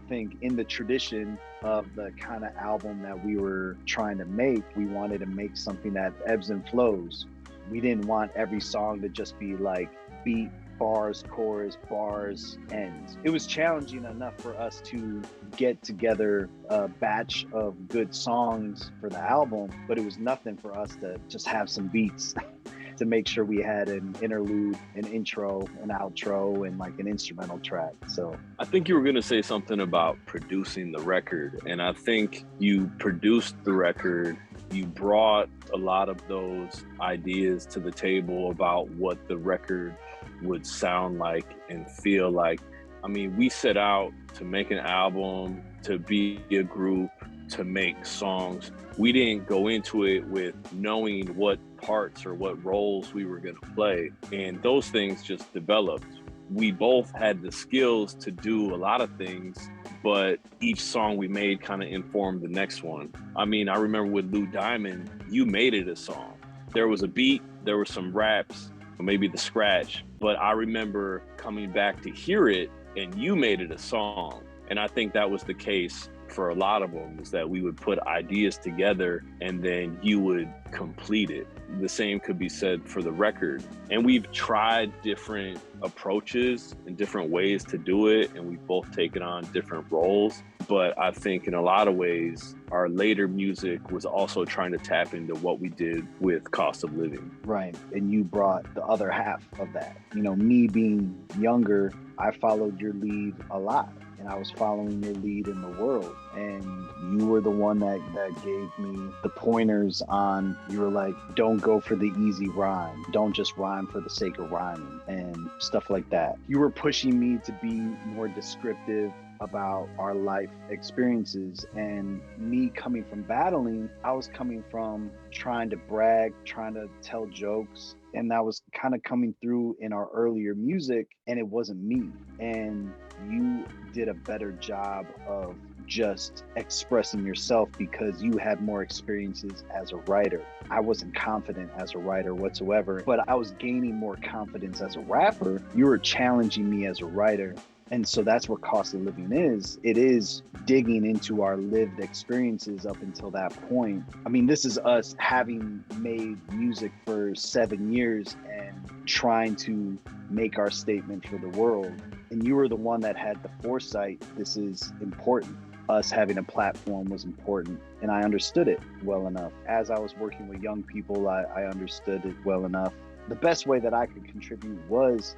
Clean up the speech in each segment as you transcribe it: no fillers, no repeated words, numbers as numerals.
think in the tradition of the kind of album that we were trying to make, we wanted to make something that ebbs and flows. We didn't want every song to just be like beat, bars, chorus, bars, ends. It was challenging enough for us to get together a batch of good songs for the album, but it was nothing for us to just have some beats to make sure we had an interlude, an intro, an outro, and like an instrumental track. So I think you were going to say something about producing the record. And I think you produced the record. You brought a lot of those ideas to the table about what the record would sound like and feel like. I mean, we set out to make an album, to be a group, to make songs. We didn't go into it with knowing what parts or what roles we were going to play. And those things just developed. We both had the skills to do a lot of things, but each song we made kind of informed the next one. I mean, I remember with Lou Diamond, you made it a song. There was a beat, there were some raps, maybe the scratch, but I remember coming back to hear it and you made it a song. And I think that was the case for a lot of them, is that we would put ideas together and then you would complete it. The same could be said for the record. And we've tried different approaches and different ways to do it, and we've both taken on different roles. But I think in a lot of ways, our later music was also trying to tap into what we did with Cost of Living. right. And you brought the other half of that. You know, me being younger, I followed your lead a lot. And I was following your lead in the world. And you were the one that gave me the pointers on, you were like, don't go for the easy rhyme. Don't just rhyme for the sake of rhyming and stuff like that. You were pushing me to be more descriptive about our life experiences. And me coming from battling, I was coming from trying to brag, trying to tell jokes. And that was kind of coming through in our earlier music, and it wasn't me. And you did a better job of just expressing yourself because you had more experiences as a writer. I wasn't confident as a writer whatsoever, but I was gaining more confidence as a rapper. You were challenging me as a writer. And so that's what Cost of Living is. It is digging into our lived experiences up until that point. I mean, this is us having made music for 7 years and trying to make our statement for the world. And you were the one that had the foresight. This is important. Us having a platform was important. And I understood it well enough. As I was working with young people, I understood it well enough. The best way that I could contribute was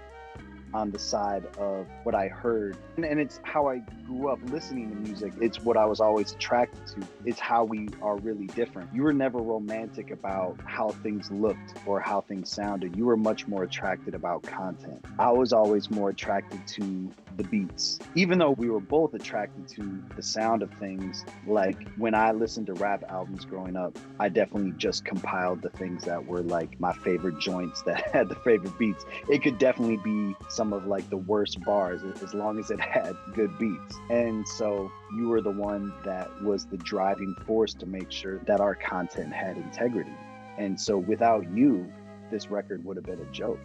on the side of what I heard. And it's how I grew up listening to music. It's what I was always attracted to. It's how we are really different. You were never romantic about how things looked or how things sounded. You were much more attracted about content. I was always more attracted to the beats. Even though we were both attracted to the sound of things, like when I listened to rap albums growing up, I definitely just compiled the things that were like my favorite joints that had the favorite beats. It could definitely be some of like the worst bars as long as it had good beats. And so you were the one that was the driving force to make sure that our content had integrity. And so without you, this record would have been a joke.